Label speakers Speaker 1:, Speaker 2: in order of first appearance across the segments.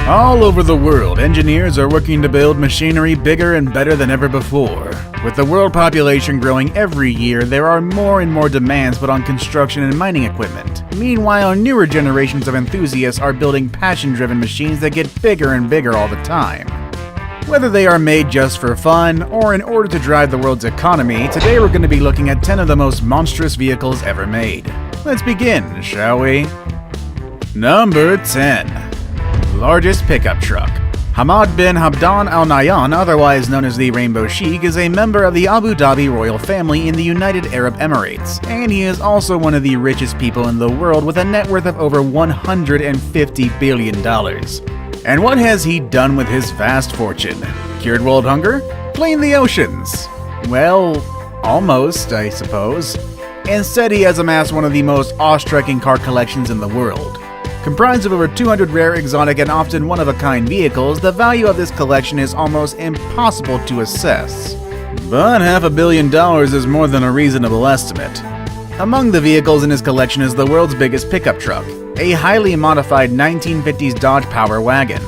Speaker 1: All over the world, engineers are working to build machinery bigger and better than ever before. With the world population growing every year, there are more and more demands put on construction and mining equipment. Meanwhile, newer generations of enthusiasts are building passion-driven machines that get bigger and bigger all the time. Whether they are made just for fun or in order to drive the world's economy, today we're going to be looking at 10 of the most monstrous vehicles ever made. Let's begin, shall we? Number 10. Largest pickup truck. Hamad bin Hamdan Al Nahyan, otherwise known as the Rainbow Sheik, is a member of the Abu Dhabi royal family in the United Arab Emirates, and he is also one of the richest people in the world with a net worth of over $150 billion. And what has he done with his vast fortune? Cured world hunger? Cleaned the oceans? Well, almost, I suppose. Instead, he has amassed one of the most awe-striking car collections in the world. Comprised of over 200 rare, exotic, and often one-of-a-kind vehicles, the value of this collection is almost impossible to assess. But $500 million is more than a reasonable estimate. Among the vehicles in his collection is the world's biggest pickup truck, a highly modified 1950s Dodge Power Wagon.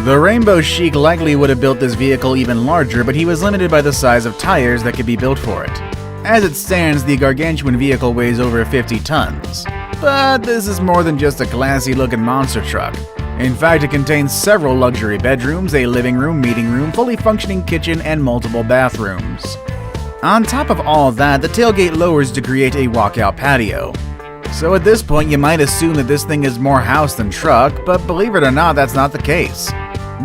Speaker 1: The Rainbow Sheik likely would have built this vehicle even larger, but he was limited by the size of tires that could be built for it. As it stands, the gargantuan vehicle weighs over 50 tons. But this is more than just a classy-looking monster truck. In fact, it contains several luxury bedrooms, a living room, meeting room, fully functioning kitchen, and multiple bathrooms. On top of all that, the tailgate lowers to create a walkout patio. So at this point, you might assume that this thing is more house than truck, but believe it or not, that's not the case.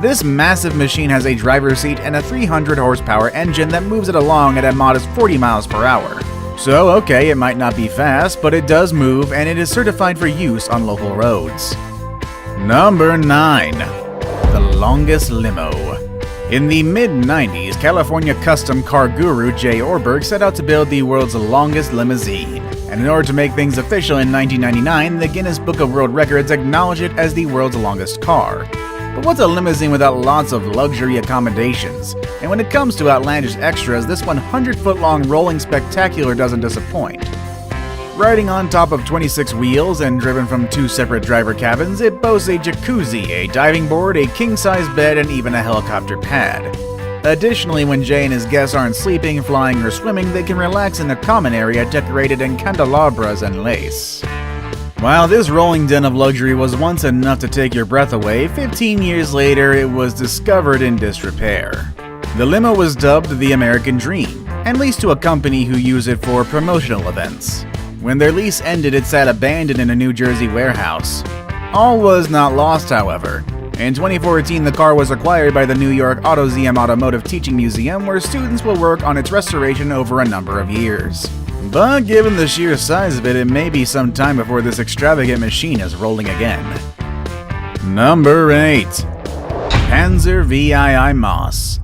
Speaker 1: This massive machine has a driver's seat and a 300 horsepower engine that moves it along at a modest 40 miles per hour. So okay, it might not be fast, but it does move and it is certified for use on local roads. Number 9. The longest limo. In the mid-90s, California custom car guru Jay Orberg set out to build the world's longest limousine. And in order to make things official in 1999, the Guinness Book of World Records acknowledged it as the world's longest car. But what's a limousine without lots of luxury accommodations? And when it comes to outlandish extras, this 100-foot-long rolling spectacular doesn't disappoint. Riding on top of 26 wheels and driven from 2 separate driver cabins, it boasts a jacuzzi, a diving board, a king-size bed, and even a helicopter pad. Additionally, when Jay and his guests aren't sleeping, flying, or swimming, they can relax in a common area decorated in candelabras and lace. While this rolling den of luxury was once enough to take your breath away, 15 years later it was discovered in disrepair. The limo was dubbed the American Dream, and leased to a company who used it for promotional events. When their lease ended, it sat abandoned in a New Jersey warehouse. All was not lost, however. In 2014, the car was acquired by the New York AutoZM Automotive Teaching Museum, where students will work on its restoration over a number of years. But given the sheer size of it, it may be some time before this extravagant machine is rolling again. Number 8. Panzer VII Moss.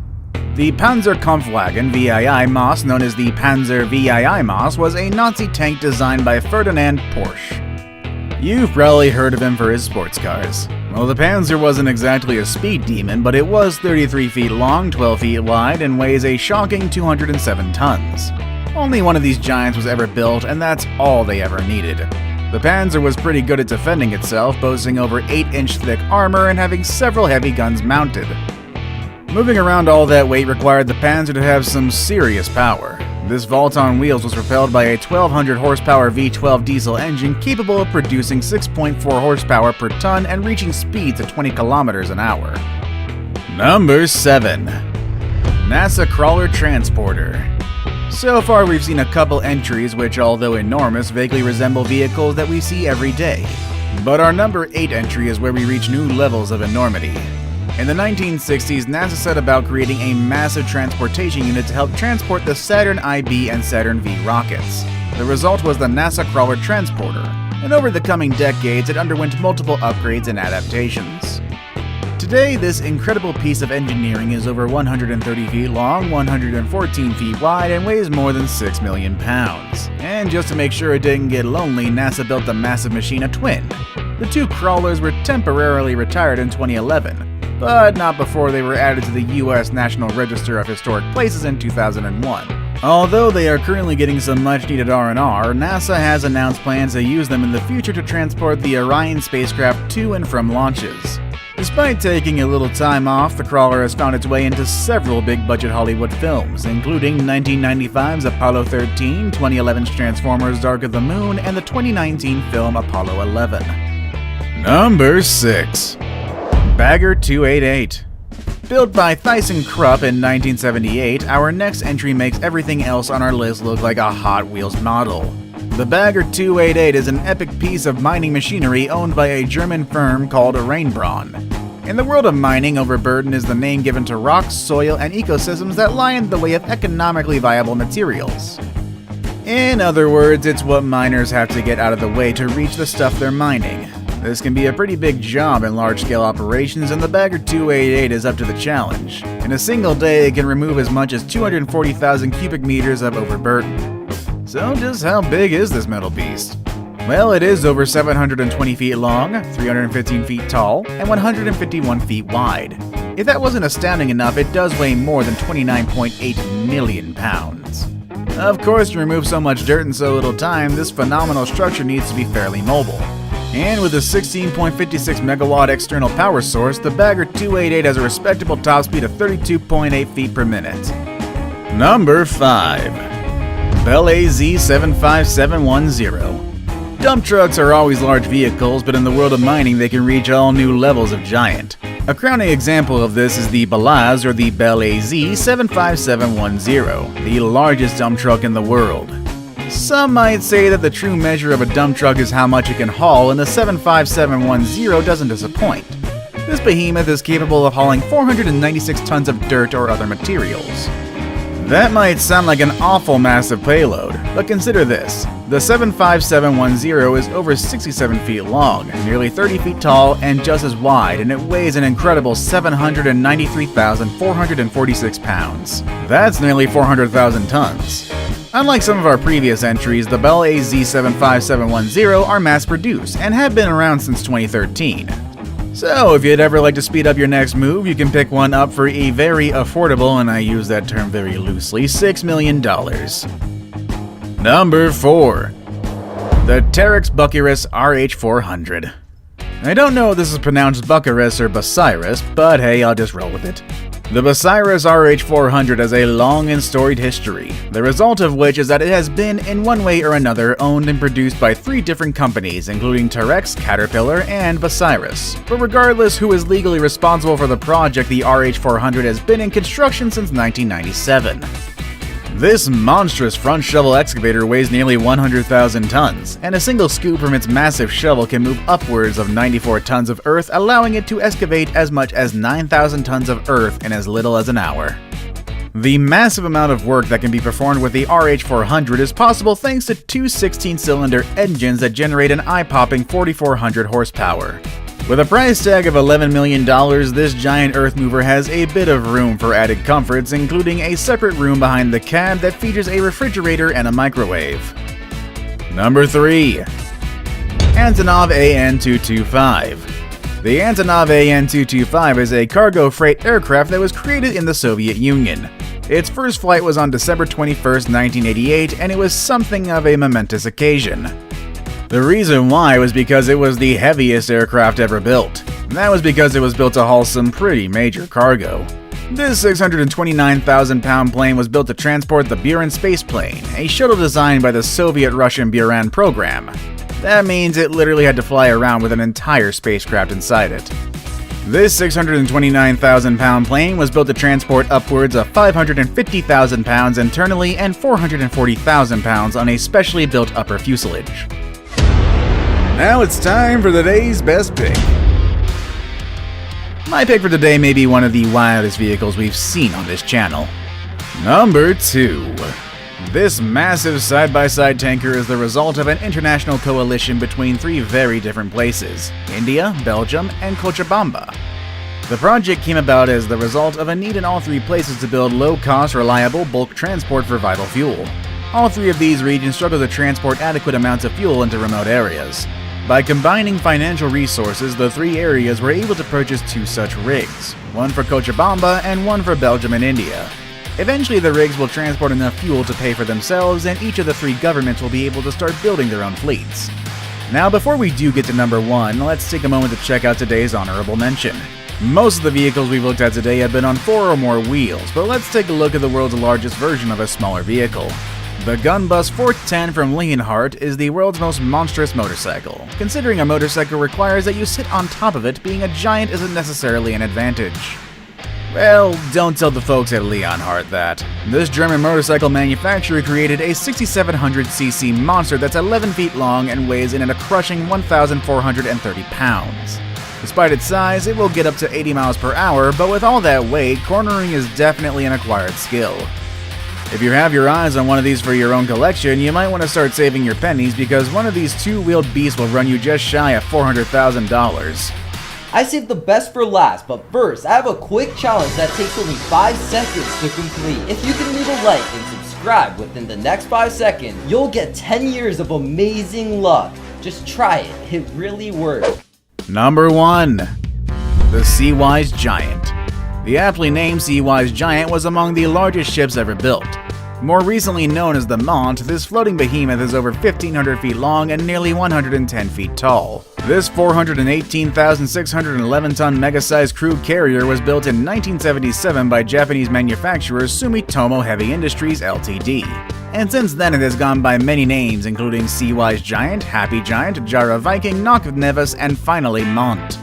Speaker 1: The Panzerkampfwagen VII Moss, known as the Panzer VII Moss, was a Nazi tank designed by Ferdinand Porsche. You've probably heard of him for his sports cars. Well, the Panzer wasn't exactly a speed demon, but it was 33 feet long, 12 feet wide, and weighs a shocking 207 tons. Only one of these giants was ever built, and that's all they ever needed. The Panzer was pretty good at defending itself, boasting over 8-inch thick armor and having several heavy guns mounted. Moving around all that weight required the Panzer to have some serious power. This vault on wheels was propelled by a 1200 horsepower V12 diesel engine capable of producing 6.4 horsepower per ton and reaching speeds of 20 kilometers an hour. Number 7. NASA Crawler Transporter. So far, we've seen a couple entries which, although enormous, vaguely resemble vehicles that we see every day. But our number 8 entry is where we reach new levels of enormity. In the 1960s, NASA set about creating a massive transportation unit to help transport the Saturn IB and Saturn V rockets. The result was the NASA Crawler Transporter, and over the coming decades, it underwent multiple upgrades and adaptations. Today, this incredible piece of engineering is over 130 feet long, 114 feet wide, and weighs more than 6 million pounds. And just to make sure it didn't get lonely, NASA built the massive machine a twin. The 2 crawlers were temporarily retired in 2011, but not before they were added to the U.S. National Register of Historic Places in 2001. Although they are currently getting some much-needed R&R, NASA has announced plans to use them in the future to transport the Orion spacecraft to and from launches. Despite taking a little time off, the crawler has found its way into several big-budget Hollywood films, including 1995's Apollo 13, 2011's Transformers Dark of the Moon, and the 2019 film Apollo 11. Number 6. Bagger 288. Built by Thyssen Krupp in 1978, our next entry makes everything else on our list look like a Hot Wheels model. The Bagger 288 is an epic piece of mining machinery owned by a German firm called Rheinbronn. In the world of mining, overburden is the name given to rocks, soil, and ecosystems that lie in the way of economically viable materials. In other words, it's what miners have to get out of the way to reach the stuff they're mining. This can be a pretty big job in large-scale operations, and the Bagger 288 is up to the challenge. In a single day, it can remove as much as 240,000 cubic meters of overburden. So just how big is this metal beast? Well, it is over 720 feet long, 315 feet tall, and 151 feet wide. If that wasn't astounding enough, it does weigh more than 29.8 million pounds. Of course, to remove so much dirt in so little time, this phenomenal structure needs to be fairly mobile. And with a 16.56 megawatt external power source, the Bagger 288 has a respectable top speed of 32.8 feet per minute. Number 5. Bell AZ 75710. Dump trucks are always large vehicles, but in the world of mining they can reach all new levels of giant. A crowning example of this is the Balaz or the Bell AZ 75710, the largest dump truck in the world. Some might say that the true measure of a dump truck is how much it can haul, and the 75710 doesn't disappoint. This behemoth is capable of hauling 496 tons of dirt or other materials. That might sound like an awful massive payload, but consider this. The 75710 is over 67 feet long, nearly 30 feet tall, and just as wide, and it weighs an incredible 793,446 pounds. That's nearly 400,000 tons. Unlike some of our previous entries, the Bell AZ 75710 are mass-produced and have been around since 2013. So if you'd ever like to speed up your next move, you can pick one up for a very affordable, and I use that term very loosely, $6 million. Number 4. The Terex Bucyrus RH400. I don't know if this is pronounced Bucyrus or Bucyrus, but hey, I'll just roll with it. The Bucyrus RH400 has a long and storied history, the result of which is that it has been, in one way or another, owned and produced by 3 different companies, including Terex, Caterpillar, and Bucyrus. But regardless who is legally responsible for the project, the RH400 has been in construction since 1997. This monstrous front shovel excavator weighs nearly 100,000 tons, and a single scoop from its massive shovel can move upwards of 94 tons of earth, allowing it to excavate as much as 9,000 tons of earth in as little as an hour. The massive amount of work that can be performed with the RH400 is possible thanks to 2 16-cylinder engines that generate an eye-popping 4,400 horsepower. With a price tag of $11 million, this giant earth mover has a bit of room for added comforts, including a separate room behind the cab that features a refrigerator and a microwave. Number 3. Antonov AN-225. The Antonov AN-225 is a cargo freight aircraft that was created in the Soviet Union. Its first flight was on December 21, 1988, and it was something of a momentous occasion. The reason why was because it was the heaviest aircraft ever built. That was because it was built to haul some pretty major cargo. This 629,000-pound plane was built to transport the Buran space plane, a shuttle designed by the Soviet-Russian Buran program. That means it literally had to fly around with an entire spacecraft inside it. This 629,000-pound plane was built to transport upwards of 550,000 pounds internally and 440,000 pounds on a specially built upper fuselage. Now it's time for the day's best pick. My pick for today may be one of the wildest vehicles we've seen on this channel. Number 2. This massive side-by-side tanker is the result of an international coalition between 3 very different places: India, Belgium, and Cochabamba. The project came about as the result of a need in all 3 places to build low-cost, reliable bulk transport for vital fuel. All 3 of these regions struggle to transport adequate amounts of fuel into remote areas. By combining financial resources, the 3 areas were able to purchase 2 such rigs, one for Cochabamba and one for Belgium and India. Eventually, the rigs will transport enough fuel to pay for themselves, and each of the 3 governments will be able to start building their own fleets. Now, before we do get to number 1, let's take a moment to check out today's honorable mention. Most of the vehicles we've looked at today have been on 4 or more wheels, but let's take a look at the world's largest version of a smaller vehicle. The Gunbus 410 from Leonhardt is the world's most monstrous motorcycle. Considering a motorcycle requires that you sit on top of it, being a giant isn't necessarily an advantage. Well, don't tell the folks at Leonhardt that. This German motorcycle manufacturer created a 6700cc monster that's 11 feet long and weighs in at a crushing 1,430 pounds. Despite its size, it will get up to 80 miles per hour, but with all that weight, cornering is definitely an acquired skill. If you have your eyes on one of these for your own collection, you might want to start saving your pennies because one of these two-wheeled beasts will run you just shy of $400,000.
Speaker 2: I saved the best for last, but first, I have a quick challenge that takes only 5 seconds to complete. If you can leave a like and subscribe within the next 5 seconds, you'll get 10 years of amazing luck. Just try it, it really works.
Speaker 1: Number 1. The Seawise Giant. The aptly named Seawise Giant was among the largest ships ever built. More recently known as the Mont, this floating behemoth is over 1,500 feet long and nearly 110 feet tall. This 418,611-ton mega-sized crude carrier was built in 1977 by Japanese manufacturer Sumitomo Heavy Industries Ltd. And since then it has gone by many names including Seawise Giant, Happy Giant, Jara Viking, Knock of Nevis, and finally Mont.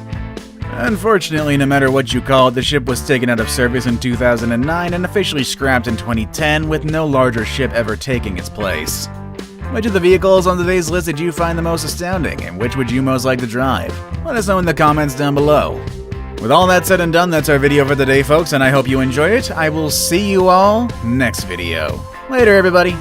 Speaker 1: Unfortunately, no matter what you call it, the ship was taken out of service in 2009 and officially scrapped in 2010, with no larger ship ever taking its place. Which of the vehicles on today's list did you find the most astounding, and which would you most like to drive? Let us know in the comments down below. With all that said and done, that's our video for today, folks, and I hope you enjoyed it. I will see you all next video. Later, everybody!